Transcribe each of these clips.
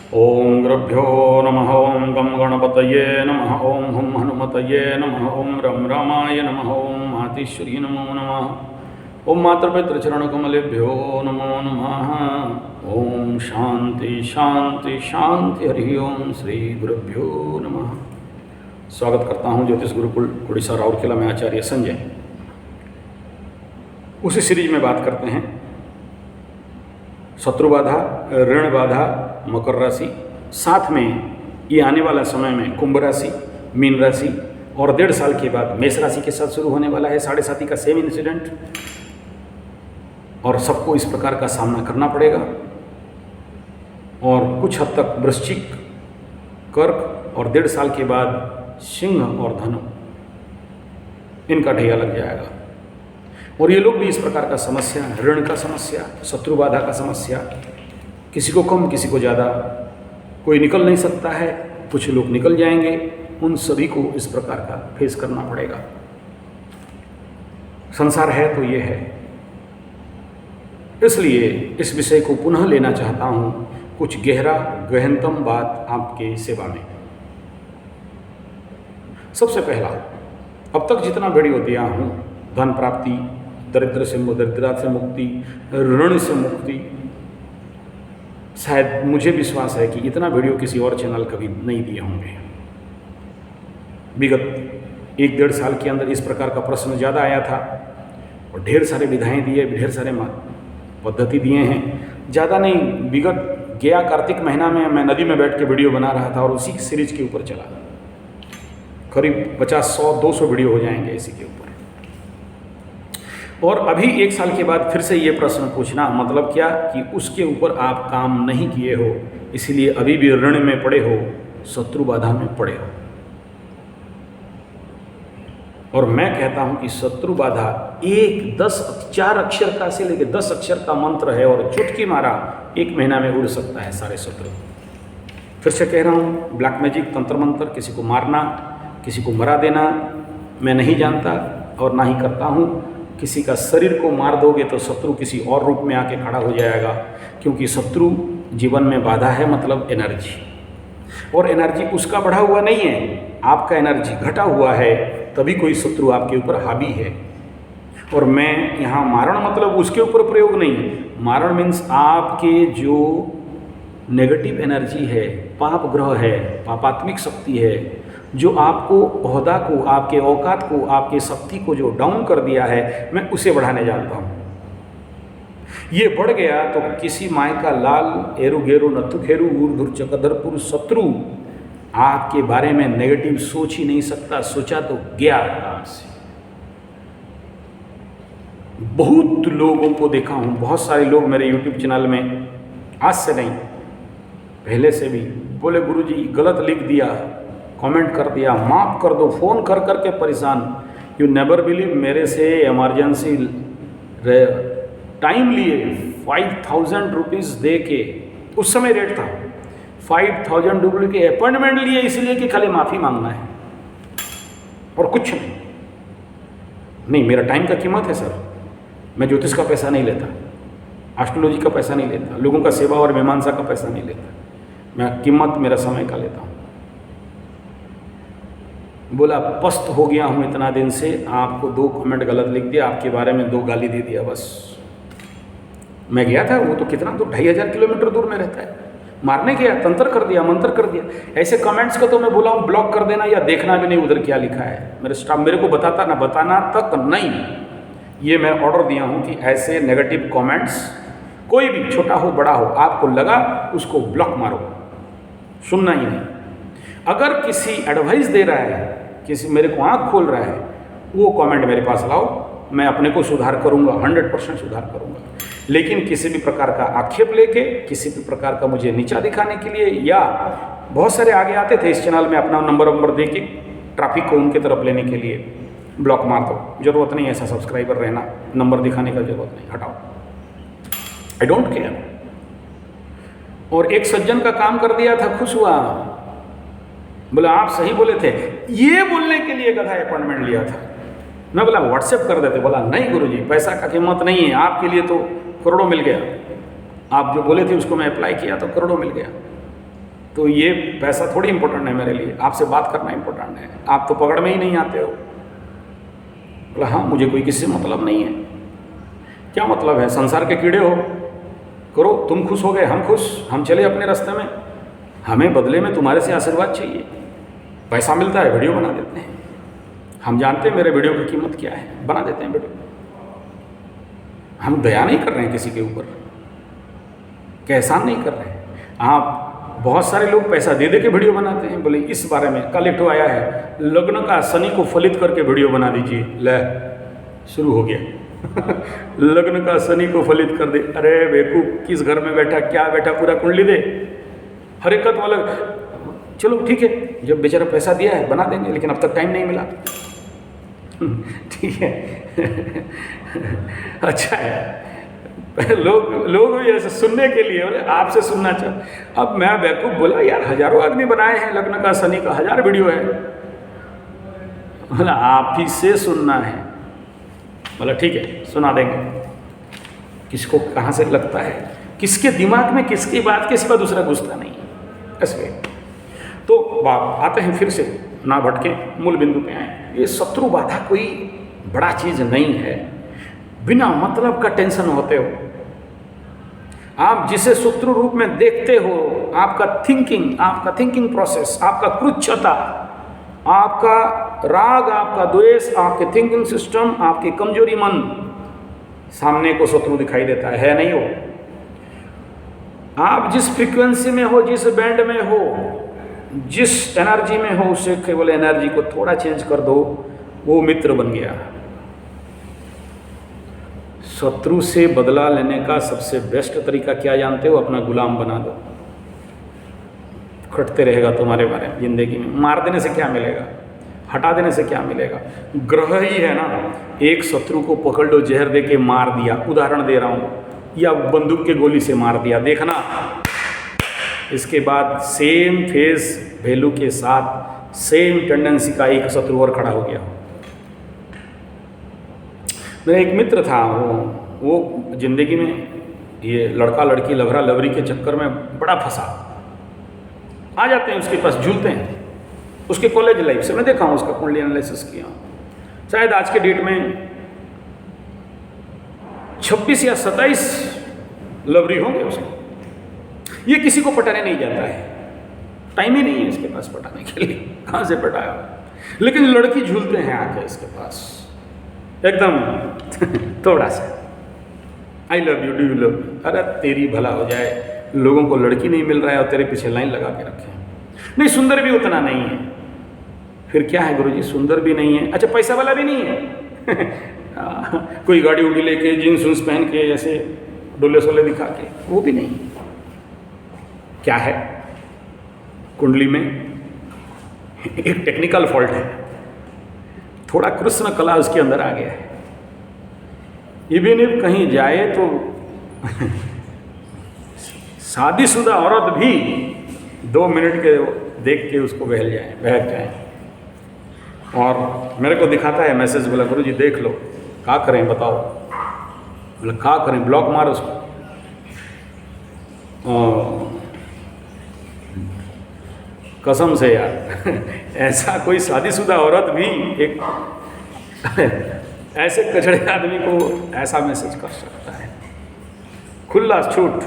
ओं गुरुभ्यो नमः। ओं गं गणपतये नमः। ओं हुं हनुमतये नमः। ओं रं रामाय नमः। ओं मातेश्वरी नमो नमः। ओं मातृपितृचरणकमलेभ्यो नमो नमः। ओं शांति शांति शांति। हरि ओं श्री गुरुभ्यो नमः। स्वागत करता हूँ ज्योतिष गुरुकुल उड़ीसा राउरकेला में आचार्य संजय। उसी सीरीज में बात करते हैं शत्रु बाधा, ऋण बाधा, मकर राशि, साथ में ये आने वाला समय में कुंभ राशि, मीन राशि और 1.5 साल के बाद मेष राशि के साथ शुरू होने वाला है 7.5 का सेम इंसिडेंट। और सबको इस प्रकार का सामना करना पड़ेगा। और कुछ हद तक वृश्चिक, कर्क और 1.5 साल के बाद सिंह और धनु, इनका ढैया लग जाएगा। और ये लोग भी इस प्रकार का समस्या, ऋण का समस्या, शत्रु बाधा का समस्या, किसी को कम किसी को ज़्यादा, कोई निकल नहीं सकता है, कुछ लोग निकल जाएंगे, उन सभी को इस प्रकार का फेस करना पड़ेगा। संसार है तो ये है। इसलिए इस विषय को पुनः लेना चाहता हूँ, कुछ गहनतम बात आपके सेवा में। सबसे पहला, अब तक जितना वीडियो दिया हूँ, धन प्राप्ति, दरिद्र से मुक्ति, ऋण से मुक्ति, शायद मुझे विश्वास है कि इतना वीडियो किसी और चैनल कभी नहीं दिए होंगे। विगत 1-1.5 साल के अंदर इस प्रकार का प्रश्न ज़्यादा आया था और ढेर सारे विधाएँ दिए, ढेर सारे पद्धति दिए हैं। ज़्यादा नहीं, विगत गया कार्तिक महीना में मैं नदी में बैठ के वीडियो बना रहा था और उसी सीरीज के ऊपर चला। करीब 50-100-200 वीडियो हो जाएंगे इसी के ऊपर। और अभी 1 साल के बाद फिर से ये प्रश्न पूछना मतलब क्या कि उसके ऊपर आप काम नहीं किए हो, इसीलिए अभी भी ऋण में पड़े हो, शत्रु बाधा में पड़े हो। और मैं कहता हूं कि शत्रु बाधा 4 अक्षर का से लेकर 10 अक्षर का मंत्र है और चुटकी मारा 1 महीना में उड़ सकता है सारे शत्रु। फिर से कह रहा हूं, ब्लैक मैजिक, तंत्र मंत्र, किसी को मारना, किसी को मरा देना मैं नहीं जानता और ना ही करता हूं। किसी का शरीर को मार दोगे तो शत्रु किसी और रूप में आके खड़ा हो जाएगा, क्योंकि शत्रु जीवन में बाधा है, मतलब एनर्जी। और एनर्जी उसका बढ़ा हुआ नहीं है, आपका एनर्जी घटा हुआ है, तभी कोई शत्रु आपके ऊपर हावी है। और मैं यहाँ मारण मतलब उसके ऊपर प्रयोग नहीं, मारण मीन्स आपके जो नेगेटिव एनर्जी है, पाप ग्रह है, पापात्मिक शक्ति है, जो आपको ओहदा को, आपके औकात को, आपके शक्ति को जो डाउन कर दिया है, मैं उसे बढ़ाने जानता हूँ। ये बढ़ गया तो किसी माय का लाल एरु गेरु नथु खेरु ऊर्धुर चकदरपुर शत्रु आपके बारे में नेगेटिव सोच ही नहीं सकता, सोचा तो गया काम से। बहुत लोगों को देखा हूँ, बहुत सारे लोग मेरे YouTube चैनल में आज से नहीं पहले से भी बोले, गुरुजी गलत लिख दिया, कमेंट कर दिया, माफ़ कर दो, फ़ोन कर कर के परेशान। यू नेवर बिलीव, मेरे से इमरजेंसी टाइम लिए 5000 रुपीज़ दे के, उस समय रेट था 5000 रुपये के अपॉइंटमेंट लिए, इसलिए कि खाली माफ़ी मांगना है और कुछ नहीं। मेरा टाइम का कीमत है सर, मैं ज्योतिष का पैसा नहीं लेता, एस्ट्रोलॉजी का पैसा नहीं लेता, लोगों का सेवा और मीमांसा का पैसा नहीं लेता, मैं कीमत मेरा समय का लेता हूँ। बोला पस्त हो गया हूँ इतना दिन से, आपको 2 कमेंट गलत लिख दिया, आपके बारे में 2 गाली दे दिया, बस। मैं गया था, वो तो कितना दूर, 2500 किलोमीटर दूर में रहता है, मारने गया, तंत्र कर दिया, मंत्र कर दिया। ऐसे कमेंट्स का तो मैं बोला हूँ ब्लॉक कर देना या देखना भी नहीं उधर क्या लिखा है। मेरे स्टाफ मेरे को बताता ना, बताना तक नहीं, ये मैं ऑर्डर दिया हूँ कि ऐसे नेगेटिव कमेंट्स कोई भी छोटा हो बड़ा हो, आपको लगा उसको ब्लॉक मारो, सुनना ही नहीं। अगर किसी एडवाइस दे रहा है, किसी मेरे को आँख खोल रहा है, वो कमेंट मेरे पास लाओ, मैं अपने को सुधार करूँगा, 100% सुधार करूँगा। लेकिन किसी भी प्रकार का आक्षेप लेके, किसी भी प्रकार का मुझे नीचा दिखाने के लिए, या बहुत सारे आगे आते थे इस चैनल में अपना नंबर दे के ट्रैफिक को उनके तरफ लेने के लिए, ब्लॉक मार दो, ज़रूरत नहीं ऐसा सब्सक्राइबर रहना, नंबर दिखाने का ज़रूरत नहीं, हटाओ, आई डोंट केयर। और एक सज्जन का काम कर दिया था, खुश हुआ, बोला आप सही बोले थे, ये बोलने के लिए गधा अपॉइंटमेंट लिया था। मैं बोला व्हाट्सएप कर देते, बोला नहीं गुरुजी, पैसा का कीमत नहीं है, आपके लिए तो करोड़ों मिल गया, आप जो बोले थे उसको मैं अप्लाई किया तो करोड़ों मिल गया। तो ये पैसा थोड़ी इम्पोर्टेंट है मेरे लिए, आपसे बात करना इम्पोर्टेंट है। आप तो पकड़ में ही नहीं आते हो। बोला हाँ, मुझे कोई किसी से मतलब नहीं है। क्या मतलब है? संसार के कीड़े हो, करो, तुम खुश हो गए, हम खुश, हम चले अपने रास्ते में, हमें बदले में तुम्हारे से आशीर्वाद चाहिए। पैसा मिलता है, वीडियो बना देते हैं, हम जानते हैं मेरे वीडियो की कीमत क्या है, बना देते हैं वीडियो। हम दया नहीं कर रहे हैं किसी के ऊपर, एहसान नहीं कर रहे हैं। आप बहुत सारे लोग पैसा दे दे के वीडियो बनाते हैं। बोले इस बारे में कल एक आया है, लग्न का शनि को फलित करके वीडियो बना दीजिए। ले, शुरू हो गया लग्न का शनि को फलित कर दे। अरे बेवकूफ, किस घर में बैठा, क्या बैठा, पूरा कुंडली दे, हरकत वाला। चलो ठीक है, जब बेचारा पैसा दिया है बना देंगे, लेकिन अब तक टाइम नहीं मिला। ठीक है अच्छा है। लोग भी ऐसे सुनने के लिए बोले आपसे सुनना चाह। अब मैं बेवकूफ़ बोला यार, हजारों आदमी बनाए हैं लग्न का शनि का, 1000 वीडियो है। बोला आप ही से सुनना है। बोला ठीक है, सुना देंगे। किसको कहाँ से लगता है, किसके दिमाग में किसकी बात के सिवा दूसरा घुसता नहीं है। ऐसे तो आते हैं फिर से, ना भटके, मूल बिंदु पे आए। ये शत्रु बाधा कोई बड़ा चीज़ नहीं है। बिना मतलब का टेंशन होते हो आप, जिसे शत्रु रूप में देखते हो, आपका थिंकिंग प्रोसेस, आपका क्रुच्छता, आपका राग, आपका द्वेष, आपके थिंकिंग सिस्टम, आपकी कमजोरी मन, सामने को शत्रु दिखाई देता है नहीं हो। आप जिस फ्रीक्वेंसी में हो, जिस बैंड में हो, जिस एनर्जी में हो, उससे केवल एनर्जी को थोड़ा चेंज कर दो, वो मित्र बन गया। शत्रु से बदला लेने का सबसे बेस्ट तरीका क्या जानते हो? अपना गुलाम बना दो, खटते रहेगा तुम्हारे बारे में जिंदगी में। मार देने से क्या मिलेगा, हटा देने से क्या मिलेगा? ग्रह ही है ना। एक शत्रु को पकड़ लो, जहर दे के मार दिया, उदाहरण दे रहा हूँ, या बंदूक के गोली से मार दिया, देखना इसके बाद सेम फेस वैल्यू के साथ सेम टेंडेंसी का एक शत्रु और खड़ा हो गया। मेरा एक मित्र था, वो जिंदगी में ये लड़का लड़की लवरा लवरी के चक्कर में बड़ा फंसा। आ जाते हैं उसके पास, झूलते हैं। उसके कॉलेज लाइफ से मैं देखा हूँ, उसका कुंडली एनालिसिस किया, शायद आज के डेट में 26 या 27 लवरी होंगे उसको। ये किसी को पटाने नहीं जाता है, टाइम ही नहीं है इसके पास पटाने के लिए, कहाँ से पटाया। लेकिन लड़की झूलते हैं आके इसके पास एकदम थोड़ा सा, I love you, do you love me. अरे तेरी भला हो जाए, लोगों को लड़की नहीं मिल रहा है और तेरे पीछे लाइन लगा के रखे हैं। नहीं, सुंदर भी उतना नहीं है। फिर क्या है गुरुजी, सुंदर भी नहीं है, अच्छा पैसा वाला भी नहीं है कोई गाड़ी उड़ी लेके, जीन्स उन्स पहन के, ऐसे डोले सोले दिखा के, वो भी नहीं। क्या है, कुंडली में एक टेक्निकल फॉल्ट है, थोड़ा कृष्ण कला उसके अंदर आ गया है। इवन कहीं जाए तो शादीशुदा औरत भी 2 मिनट के देख के उसको बहक जाए। और मेरे को दिखाता है मैसेज, बोला गुरुजी देख लो, क्या करें बताओ। बोला क्या करें, ब्लॉक मार उसको। कसम से यार ऐसा कोई शादीशुदा औरत भी एक ऐसे कचड़े आदमी को ऐसा मैसेज कर सकता है, खुला छूट।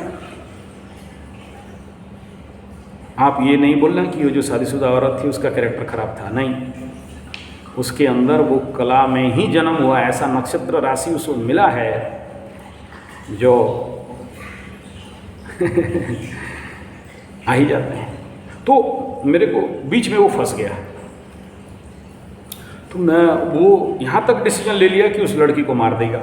आप ये नहीं बोलना कि वो जो शादीशुदा औरत थी उसका कैरेक्टर खराब था, नहीं, उसके अंदर वो कला में ही जन्म हुआ, ऐसा नक्षत्र राशि उसको मिला है जो आ ही जाते हैं। तो मेरे को बीच में वो फंस गया, तो मैं वो यहाँ तक डिसीजन ले लिया कि उस लड़की को मार देगा।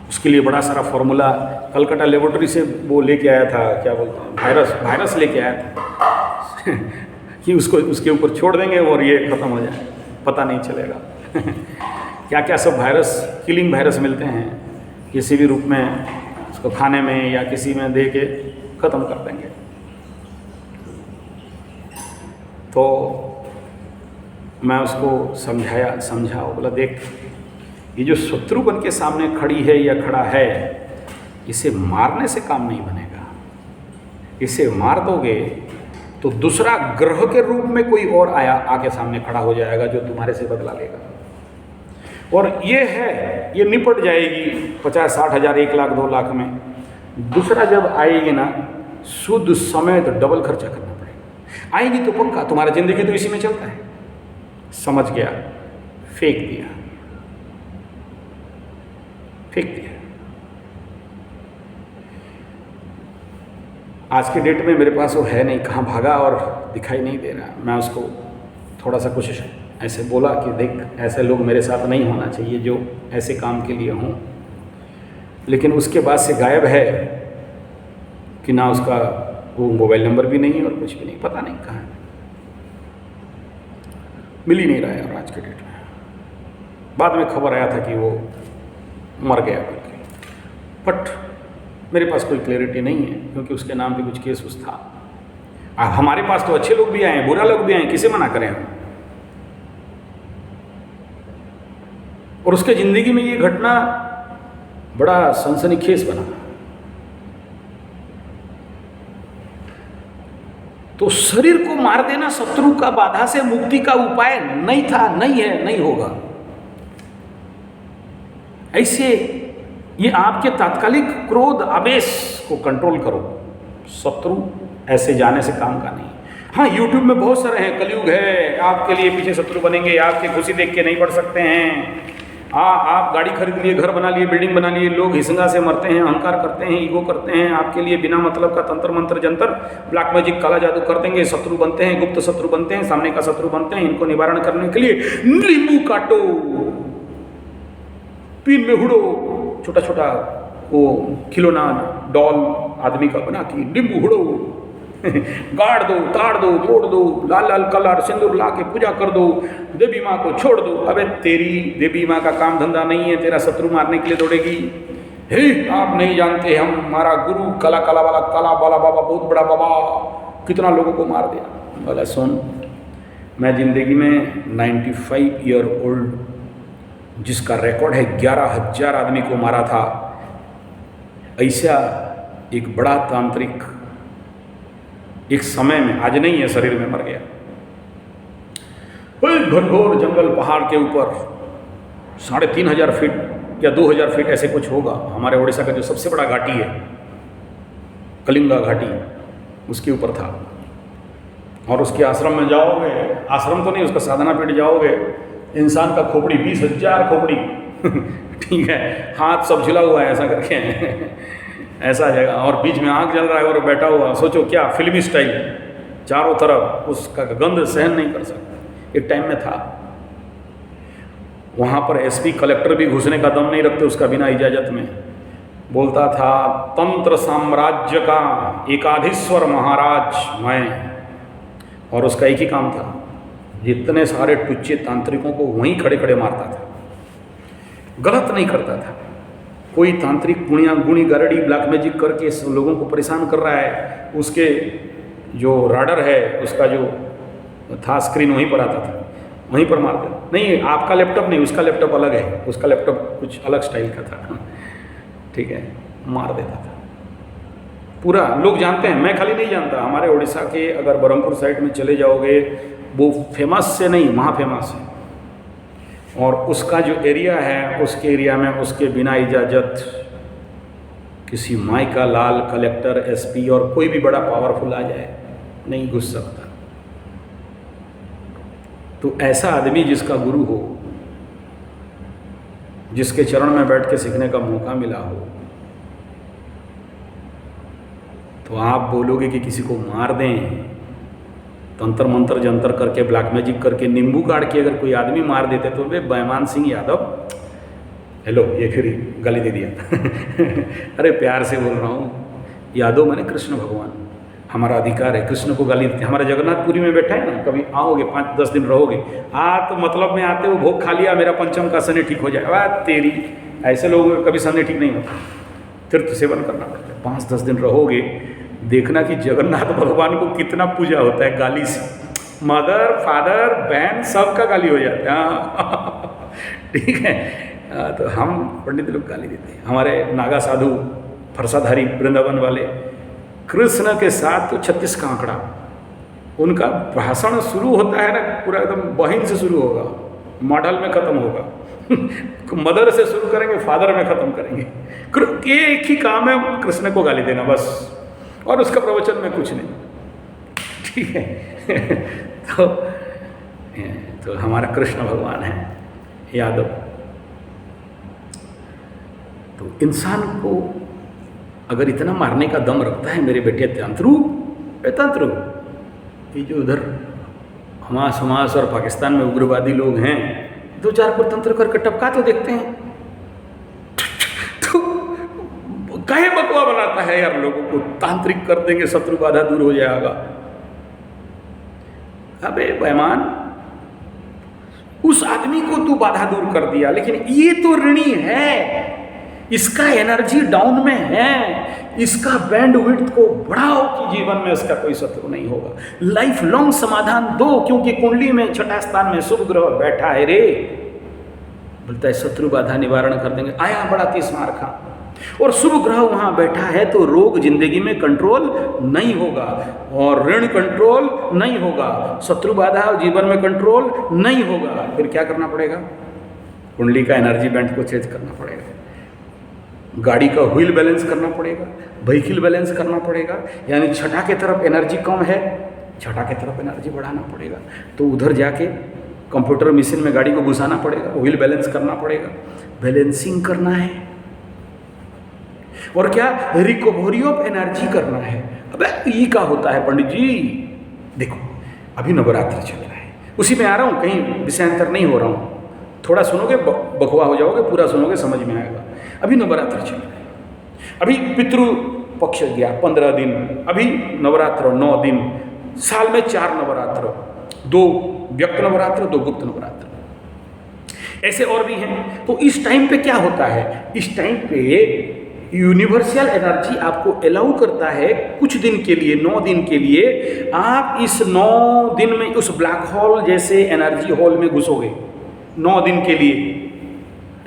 उसके लिए बड़ा सारा फॉर्मूला कलकत्ता लेबोरेटरी से वो लेके आया था, क्या बोलते हैं, वायरस लेके आया था कि उसको उसके ऊपर छोड़ देंगे और ये ख़त्म हो जाए, पता नहीं चलेगा क्या क्या सब वायरस, किलिंग वायरस मिलते हैं किसी भी रूप में, उसको खाने में या किसी में दे के ख़त्म कर देंगे। तो मैं उसको समझा, बोला देख, ये जो शत्रु बन के सामने खड़ी है या खड़ा है, इसे मारने से काम नहीं बनेगा, इसे मार दोगे तो दूसरा ग्रह के रूप में कोई और आया आके सामने खड़ा हो जाएगा जो तुम्हारे से बदला लेगा। और ये है, ये निपट जाएगी 50-60 हज़ार, 1 लाख 2 लाख में। दूसरा जब आएगी ना, शुद्ध समय तो डबल खर्चा करना पड़ेगा। आएगी तो पक्का, तुम्हारा जिंदगी तो इसी में चलता है। समझ गया, फेंक दिया, फेंक दिया। आज के डेट में मेरे पास वो है नहीं, कहाँ भागा और दिखाई नहीं दे रहा। मैं उसको थोड़ा सा कुछ ऐसे बोला कि देख, ऐसे लोग मेरे साथ नहीं होना चाहिए जो ऐसे काम के लिए हों, लेकिन उसके बाद से गायब है कि ना उसका वो मोबाइल नंबर भी नहीं है और कुछ भी नहीं, पता नहीं कहाँ है, मिल ही नहीं रहा है। और आज के डेट में बाद में खबर आया था कि वो मर गया करके, बट मेरे पास कोई क्लैरिटी नहीं है क्योंकि उसके नाम पे कुछ केस उस था। हमारे पास तो अच्छे लोग भी आए हैं, बुरा लोग भी आए हैं, किसे मना करें हम। और उसके ज़िंदगी में ये घटना बड़ा सनसनीखेज बना। तो शरीर को मार देना शत्रु का बाधा से मुक्ति का उपाय नहीं था, नहीं है, नहीं होगा। ऐसे ये आपके तात्कालिक क्रोध आवेश को कंट्रोल करो, शत्रु ऐसे जाने से काम का नहीं। हाँ, यूट्यूब में बहुत सारे हैं, कलयुग है, आपके लिए पीछे शत्रु बनेंगे, आपकी खुशी देख के नहीं बढ़ सकते हैं। आप गाड़ी खरीद लिए, घर बना लिए, बिल्डिंग बना लिए, लोग हिंसा से मरते हैं, अहंकार करते हैं, ईगो करते हैं, आपके लिए बिना मतलब का तंत्र मंत्र जंतर, ब्लैक मैजिक, काला जादू कर देंगे, शत्रु बनते हैं, गुप्त शत्रु बनते हैं, सामने का शत्रु बनते हैं। इनको निवारण करने के लिए नींबू काटो, पीन में हुड़ो, छोटा छोटा वो खिलौना डॉल आदमी का बना के नींबू हुड़ो, गाड़ दो, ताड़ दो, तोड़ दो, लाल लाल कलर सिंदूर ला के पूजा कर दो, देवी माँ को छोड़ दो। अबे तेरी देवी माँ का काम धंधा नहीं है, तेरा शत्रु मारने के लिए दौड़ेगी। हे, आप नहीं जानते, हम हमारा गुरु काला काला वाला काला वाला बाबा, बहुत बड़ा बाबा, कितना लोगों को मार दिया। बोला सुन, मैं जिंदगी में 95 ईयर ओल्ड जिसका रिकॉर्ड है 11,000 आदमी को मारा था, ऐसा एक बड़ा तांत्रिक एक समय में, आज नहीं है, शरीर में मर गया। घनघोर जंगल पहाड़ के ऊपर 3,500 फीट या 2,000 फीट ऐसे कुछ होगा, हमारे उड़ीसा का जो सबसे बड़ा घाटी है कलिंगा घाटी, उसके ऊपर था। और उसके आश्रम में जाओगे, आश्रम तो नहीं, उसका साधना पीठ जाओगे, इंसान का खोपड़ी 20,000 खोपड़ी ठीक है, हाथ सब झुला हुआ है ऐसा करके ऐसा जगह, और बीच में आग जल रहा है और बैठा हुआ। सोचो क्या फिल्मी स्टाइल, चारों तरफ, उसका गंध सहन नहीं कर सकता। एक टाइम में था वहाँ पर एसपी कलेक्टर भी घुसने का दम नहीं रखते उसका बिना इजाज़त में। बोलता था तंत्र साम्राज्य का एकाधीश्वर महाराज मैं, और उसका एक ही काम था, जितने सारे टुच्चे तांत्रिकों को वहीं खड़े खड़े मारता था, गलत नहीं करता था। कोई तांत्रिक गुणिया गुणी गरड़ी ब्लैक मैजिक करके लोगों को परेशान कर रहा है, उसके जो राडर है उसका जो था स्क्रीन वहीं पर आता था, वहीं पर मार देता। नहीं, आपका लैपटॉप नहीं, उसका लैपटॉप अलग है, उसका लैपटॉप कुछ अलग स्टाइल का था, ठीक है, मार देता था पूरा। लोग जानते हैं, मैं खाली नहीं जानता, हमारे उड़ीसा के अगर बरहमपुर साइड में चले जाओगे, वो फेमस से नहीं, महा फेमस है। और उसका जो एरिया है, उसके एरिया में उसके बिना इजाज़त किसी माई का लाल कलेक्टर, एसपी और कोई भी बड़ा पावरफुल आ जाए, नहीं घुस सकता। तो ऐसा आदमी जिसका गुरु हो, जिसके चरण में बैठ के सीखने का मौका मिला हो, तो आप बोलोगे कि किसी को मार दें, तंत्र मंत्र जंतर करके, ब्लैक मैजिक करके, नींबू काट के अगर कोई आदमी मार देते तो वे बैमान सिंह यादव, हेलो, ये फिर गाली दे दिया अरे प्यार से बोल रहा हूँ, यादव मैंने कृष्ण भगवान, हमारा अधिकार है कृष्ण को गाली देते। हमारे जगन्नाथपुरी में बैठा है ना, कभी आओगे 5-10 दिन रहोगे, तो मतलब में आते हो, भोग खा लिया, मेरा पंचम का शनि ठीक हो जाए। वाह तेरी, ऐसे लोगों का कभी शनि ठीक नहीं होता, तीर्थ सेवन करना पड़ता है। 5-10 दिन रहोगे, देखना कि जगन्नाथ भगवान को कितना पूजा होता है गाली से, मदर फादर बहन सबका गाली हो जाता है ठीक है। तो हम पंडित लोग गाली देते हैं। हमारे नागा साधु फरसाधारी वृंदावन वाले, कृष्ण के साथ तो 36 का आंकड़ा। उनका भाषण शुरू होता है ना, पूरा एकदम बहन से शुरू होगा, मॉडल में खत्म होगा। मदर से शुरू करेंगे, फादर में खत्म करेंगे। एक ही काम है, कृष्ण को गाली देना बस, और उसका प्रवचन में कुछ नहीं। ठीक है। तो हमारा कृष्ण भगवान है यादव। तो इंसान को अगर इतना मारने का दम रखता है मेरे बेटे तंत्रु, ये जो उधर हमास और पाकिस्तान में उग्रवादी लोग हैं, 2-4 को तंत्र करके टपका तो देखते हैं। तो काहे बकवा बनाता है यार, लोगों को तांत्रिक कर देंगे, शत्रु बाधा दूर हो जाएगा। अबे बेईमान, उस आदमी को तू बाधा दूर कर दिया, लेकिन ये तो ऋणी है, इसका एनर्जी डाउन में है, इसका बैंडविड्थ को बढ़ाओ कि जीवन में इसका कोई शत्रु नहीं होगा। लाइफ लॉन्ग समाधान दो, क्योंकि कुंडली में 6ठा स्थान में शुभ ग्रह बैठा है रे। बोलता है शत्रु बाधा निवारण कर देंगे, आया बड़ा 30 मार्का, और शुभ ग्रह वहां बैठा है तो रोग जिंदगी में कंट्रोल नहीं होगा, और ऋण कंट्रोल नहीं होगा, शत्रु बाधा जीवन में कंट्रोल नहीं होगा। फिर क्या करना पड़ेगा? कुंडली का एनर्जी बैंड को चेंज करना पड़ेगा, गाड़ी का व्हील बैलेंस करना पड़ेगा, व्हीकल बैलेंस करना पड़ेगा। यानी 6ठा की तरफ एनर्जी कम है, 6ठा की तरफ एनर्जी बढ़ाना पड़ेगा। तो उधर जाके कंप्यूटर मशीन में गाड़ी को घुसाना पड़ेगा, व्हील बैलेंस करना पड़ेगा, बैलेंसिंग करना है। और क्या? रिकवरी ऑफ एनर्जी करना है। अबे ये क्या होता है पंडित जी? देखो अभी नवरात्र चल रहा है, उसी में आ रहा हूँ, कहीं विषयांतर नहीं हो रहा हूँ। थोड़ा सुनोगे बकवा हो जाओगे, पूरा सुनोगे समझ में आएगा। अभी नवरात्र चल रहा है, अभी पितृ पक्ष गया 15 दिन, अभी नवरात्र 9 दिन, साल में 4 नवरात्र, 2 व्यक्त नवरात्र, 2 गुप्त नवरात्र, ऐसे और भी हैं। तो इस टाइम पे क्या होता है? इस टाइम पे यूनिवर्सल एनर्जी आपको अलाउ करता है कुछ दिन के लिए, 9 दिन के लिए आप इस 9 दिन में उस ब्लैक होल जैसे एनर्जी हॉल में घुसोगे 9 दिन के लिए।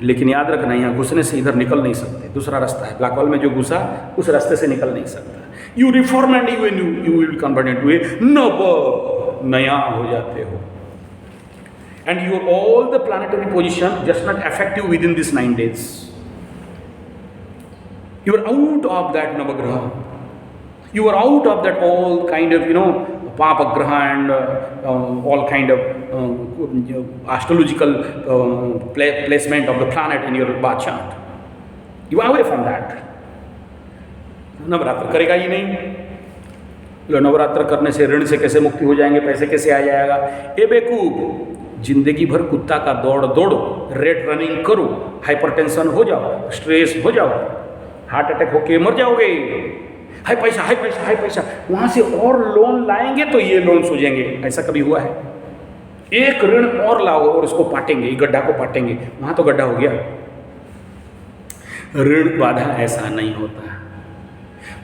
लेकिन याद रखना, यहाँ घुसने से इधर निकल नहीं सकते, दूसरा रास्ता है। ब्लैक होल में जो घुसा उस रास्ते से निकल नहीं सकता। You reform and you will convert into a नया हो जाते हो। And your all the planetary position just not affect you within this 9 days. You are out of that navagraha. You are out of that all kind of, Papa Graha and all kind of astrological placement of the planet in your birth chart. You are away from that. Navratra करेगा ही नहीं। नवरात्र करने से ऋण से कैसे मुक्ति हो जाएंगे, पैसे कैसे आ जाएगा? ए बेवकूफ, जिंदगी भर कुत्ता का दौड़ो, रेट रनिंग करो, हाइपरटेंशन हो जाओ, स्ट्रेस हो जाओ, हार्ट अटैक होके मर जाओगे। हाई पैसा हाई पैसा हाई पैसा, वहां से और लोन लाएंगे तो ये लोन सूझेंगे। ऐसा कभी हुआ है? एक ऋण और लाओ और उसको पाटेंगे, गड्ढा को पाटेंगे, वहां तो गड्ढा हो गया। ऋण बाधा ऐसा नहीं होता।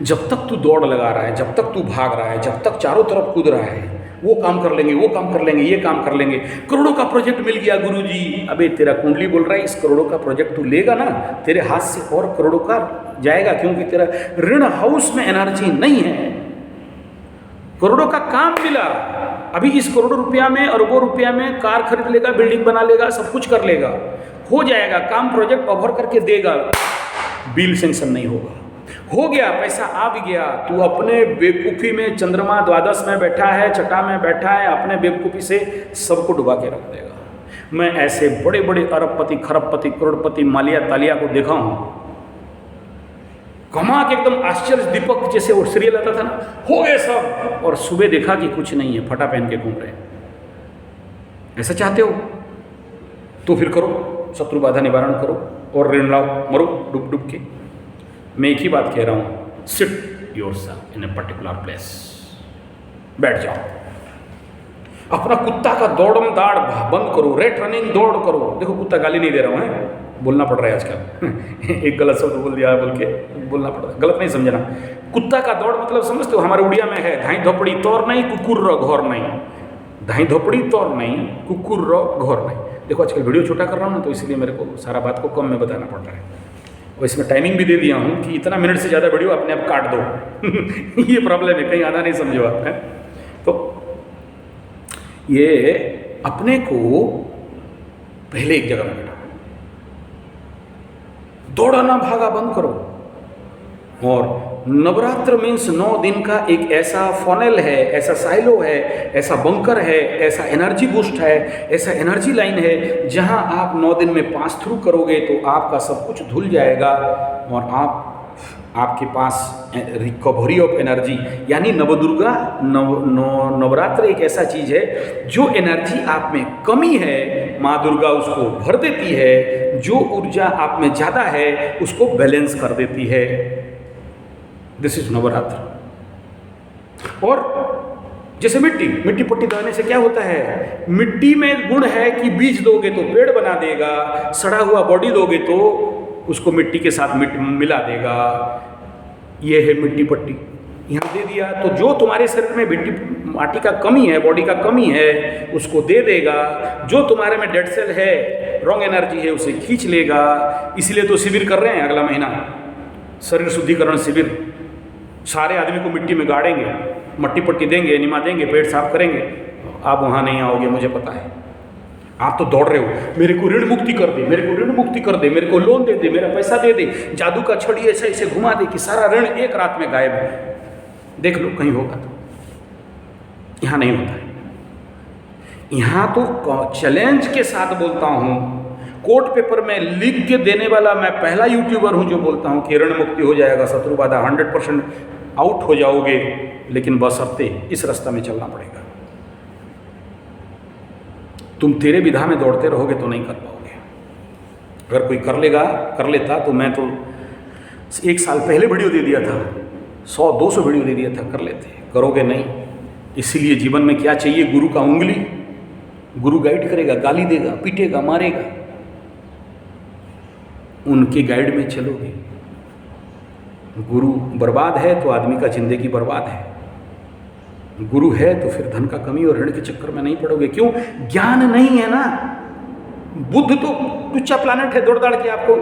जब तक तू दौड़ लगा रहा है, जब तक तू भाग रहा है, जब तक चारों तरफ कूद रहा है, वो काम कर लेंगे, वो काम कर लेंगे, ये काम कर लेंगे, करोड़ों का प्रोजेक्ट मिल गया गुरुजी। अबे तेरा कुंडली बोल रहा है इस करोड़ों का प्रोजेक्ट तू लेगा ना, तेरे हाथ से और करोड़ों का जाएगा, क्योंकि तेरा ऋण हाउस में एनर्जी नहीं है। करोड़ों का काम मिला, अभी इस करोड़ों रुपया में, अरबों रुपया में कार खरीद लेगा, बिल्डिंग बना लेगा, सब कुछ कर लेगा, हो जाएगा काम, प्रोजेक्ट ओवर करके देगा, बिल सेंक्शन नहीं होगा, हो गया, पैसा आ भी गया। तू अपने बेवकूफ़ी में, चंद्रमा द्वादश में बैठा है, छठा में बैठा है, अपने बेवकूफ़ी से सबको डुबा के रख देगा। मैं ऐसे बड़े बड़े अरबपति, खरबपति, करोड़पति, मालिया तालिया को देखा हूँ, कमा के एकदम आश्चर्य दीपक जैसे वो सीरियल आता था ना, हो गए सब, और सुबह देखा कि कुछ नहीं है, फटा पहन के घूम रहे हैं। ऐसा चाहते हो तो फिर करो, शत्रु बाधा निवारण करो और ऋण लाओ, मरो डूब डूब के। मैं एक ही बात कह रहा हूँ, sit yourself in a particular place, बैठ जाओ, अपना कुत्ता का दौड़म दाड़ बंद करो, रेट रनिंग दौड़ करो। देखो कुत्ता गाली नहीं दे रहा हूँ, है बोलना पड़ रहा है आजकल एक गलत शब्द बोल दिया बोल के बोलना पड़ रहा है, गलत नहीं समझना। कुत्ता का दौड़ मतलब समझते हो, हमारे उड़िया में है, धाई धोपड़ी तोर नहीं, कुकुर रो घोर नहीं, धाई धोपड़ी तोर नहीं, कुकुर रो घोर नहीं। देखो आजकल वीडियो छोटा कर रहा हूँ ना, तो इसलिए मेरे को सारा बात को कम में बताना पड़ रहा है। और इसमें टाइमिंग भी दे दिया हूँ कि इतना मिनट से ज़्यादा वीडियो अपने आप काट दो ये प्रॉब्लम है, कहीं आधा नहीं समझो आप है। तो ये अपने को पहले एक जगह में बैठा, दौड़ना भागा बंद करो। और नवरात्र मीन्स 9 दिन का एक ऐसा फॉनेल है, ऐसा साइलो है, ऐसा बंकर है, ऐसा एनर्जी बूस्ट है, ऐसा एनर्जी लाइन है, जहां आप 9 दिन में पास थ्रू करोगे तो आपका सब कुछ धुल जाएगा और आपके पास रिकवरी ऑफ एनर्जी, यानी नवदुर्गा नवरात्र एक ऐसा चीज है जो एनर्जी आप में कमी है माँ दुर्गा उसको भर देती है, जो ऊर्जा आप में ज़्यादा है उसको बैलेंस कर देती है। This is Navratra. और जैसे मिट्टी पट्टी दबाने से क्या होता है, मिट्टी में गुण है कि बीज दोगे तो पेड़ बना देगा, सड़ा हुआ बॉडी दोगे तो उसको मिट्टी के साथ मिला देगा। ये है मिट्टी पट्टी, यहाँ दे दिया तो जो तुम्हारे शरीर में मिट्टी माटी का कमी है, बॉडी का कमी है, उसको दे देगा। जो तुम्हारे में डेड सेल है, रॉन्ग एनर्जी है, उसे खींच लेगा। इसलिए तो शिविर कर रहे हैं अगला महीना, शरीर शुद्धिकरण शिविर। सारे आदमी को मिट्टी में गाड़ेंगे, मट्टी पट्टी देंगे, एनिमा देंगे, पेट साफ करेंगे। आप वहाँ नहीं आओगे, मुझे पता है। आप तो दौड़ रहे हो, मेरे को ऋण मुक्ति कर दे, मेरे को ऋण मुक्ति कर दे, मेरे को लोन दे दे, मेरा पैसा दे दे, जादू का छड़ी ऐसे ऐसे घुमा दे कि सारा ऋण एक रात में गायब है। देख लो कहीं होगा तो। यहाँ नहीं होता है। यहाँ तो चैलेंज के साथ बोलता हूँ, कोर्ट पेपर में लिख के देने वाला मैं पहला यूट्यूबर हूँ जो बोलता हूँ कि ऋण मुक्ति हो जाएगा, शत्रु बाधा 100% आउट हो जाओगे, लेकिन बशर्ते इस रास्ता में चलना पड़ेगा। तुम तेरे विधा में दौड़ते रहोगे तो नहीं कर पाओगे। अगर कोई कर लेता तो मैं तो 1 साल पहले वीडियो दे दिया था, 100-200 वीडियो दे दिया था, कर लेते। करोगे नहीं। इसीलिए जीवन में क्या चाहिए, गुरु का उंगली। गुरु गाइड करेगा, गाली देगा, पीटेगा, मारेगा, उनके गाइड में चलोगे। गुरु बर्बाद है तो आदमी का जिंदगी बर्बाद है। गुरु है तो फिर धन का कमी और ऋण के चक्कर में नहीं पड़ोगे। क्यों? ज्ञान नहीं है ना। बुद्ध तो टुच्चा प्लानट है, दौड़ दाड़ के आपको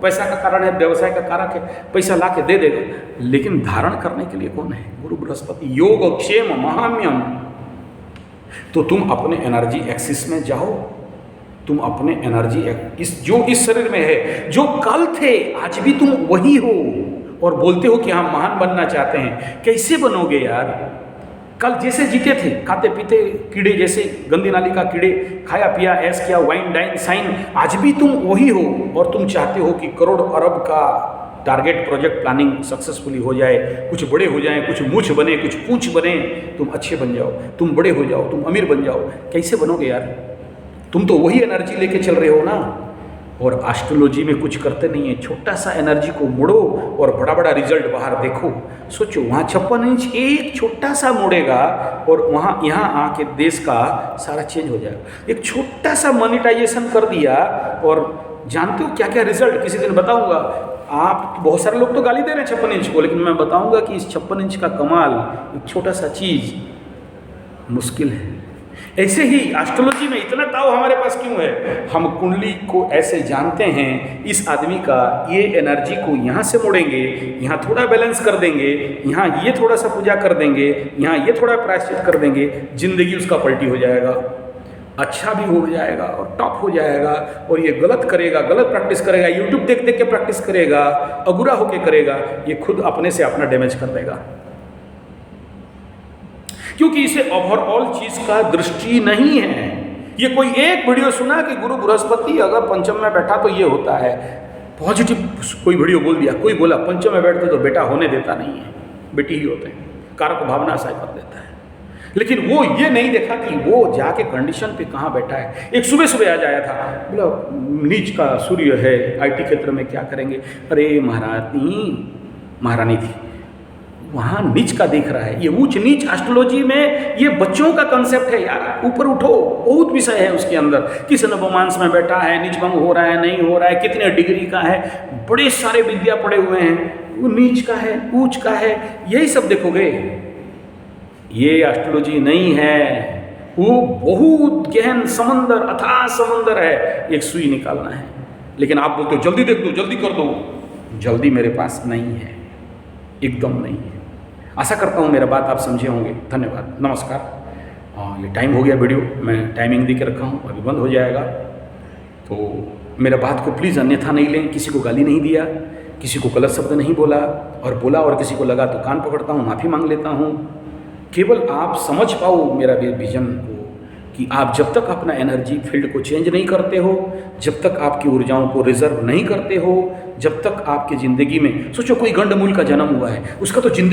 पैसा का कारण है, व्यवसाय का कारक है, पैसा ला के दे देगा, लेकिन धारण करने के लिए कौन है? गुरु बृहस्पति। योग क्षेम महाम्यम। तो तुम अपने एनर्जी एक्सिस में जाओ, तुम अपने एनर्जी जो इस शरीर में है, जो कल थे आज भी तुम वही हो, और बोलते हो कि हम महान बनना चाहते हैं। कैसे बनोगे यार? कल जैसे जीते थे, खाते पीते कीड़े जैसे, गंदी नाली का कीड़े, खाया पिया ऐश किया, वाइन डाइन साइन, आज भी तुम वही हो। और तुम चाहते हो कि करोड़ अरब का टारगेट प्रोजेक्ट प्लानिंग सक्सेसफुली हो जाए, कुछ बड़े हो जाएं, कुछ मूछ बने, कुछ पूंछ बने, तुम अच्छे बन जाओ, तुम बड़े हो जाओ, तुम अमीर बन जाओ। कैसे बनोगे यार? तुम तो वही एनर्जी लेके चल रहे हो ना। और एस्ट्रोलॉजी में कुछ करते नहीं है, छोटा सा एनर्जी को मोड़ो और बड़ा बड़ा रिजल्ट बाहर देखो। सोचो, वहाँ 56 इंच एक छोटा सा मोड़ेगा और वहाँ यहाँ आके देश का सारा चेंज हो जाएगा। एक छोटा सा मोनेटाइजेशन कर दिया और जानते हो क्या क्या रिजल्ट, किसी दिन बताऊंगा। आप बहुत सारे लोग तो गाली दे रहे हैं 56 इंच को, लेकिन मैं बताऊंगा कि इस 56 इंच का कमाल, एक छोटा सा चीज़ मुश्किल है। ऐसे ही एस्ट्रोलॉजी में इतना ताव हमारे पास क्यों है? हम कुंडली को ऐसे जानते हैं, इस आदमी का ये एनर्जी को यहाँ से मोड़ेंगे, यहाँ थोड़ा बैलेंस कर देंगे, यहाँ ये थोड़ा सा पूजा कर देंगे, यहाँ ये थोड़ा प्रायश्चित कर देंगे, जिंदगी उसका पलटी हो जाएगा, अच्छा भी हो जाएगा और टॉप हो जाएगा। और ये गलत करेगा, गलत प्रैक्टिस करेगा, यूट्यूब देख देख के प्रैक्टिस करेगा, अगुरा होके करेगा, ये खुद अपने से अपना डैमेज कर देगा, क्योंकि इसे ओवरऑल चीज का दृष्टि नहीं है। ये कोई एक वीडियो सुना कि गुरु बृहस्पति अगर पंचम में बैठा तो ये होता है, पॉजिटिव कोई वीडियो बोल दिया, कोई बोला पंचम में बैठते तो बेटा होने देता नहीं है, बेटी ही होते हैं, कारक भावना असाय कर देता है। लेकिन वो ये नहीं देखा कि वो जाके कंडीशन पे कहाँ बैठा है। एक सुबह सुबह आज आया था, बोला नीच का सूर्य है, IT क्षेत्र में क्या करेंगे? अरे महारानी थी, वहाँ नीच का देख रहा है। ये ऊंच नीच एस्ट्रोलॉजी में ये बच्चों का कंसेप्ट है यार। ऊपर उठो, बहुत विषय है उसके अंदर। किस नवमांस में बैठा है, नीच भंग हो रहा है, नहीं हो रहा है, कितने डिग्री का है, बड़े सारे विद्या पड़े हुए हैं। वो नीच का है, ऊंच का है, यही सब देखोगे। ये एस्ट्रोलॉजी नहीं है, वो बहुत गहन समंदर, अथाह समंदर है। एक सुई निकालना है, लेकिन आप बोलते हो जल्दी देख दो, जल्दी कर दो। जल्दी मेरे पास नहीं है, एकदम नहीं है। आशा करता हूँ मेरा बात आप समझे होंगे। धन्यवाद, नमस्कार। ये टाइम हो गया, वीडियो मैं टाइमिंग दे के रखा हूँ, अभी बंद हो जाएगा। तो मेरा बात को प्लीज़ अन्यथा नहीं लें, किसी को गाली नहीं दिया, किसी को गलत शब्द नहीं बोला, और किसी को लगा तो कान पकड़ता हूँ, माफ़ी मांग लेता हूँ। केवल आप समझ पाओ मेरा विजन को, कि आप जब तक अपना एनर्जी फील्ड को चेंज नहीं करते हो, जब तक आपकी ऊर्जाओं को रिजर्व नहीं करते हो, जब तक आपकी ज़िंदगी में सोचो कोई गंडमूल का जन्म हुआ है, उसका तो जिंदगी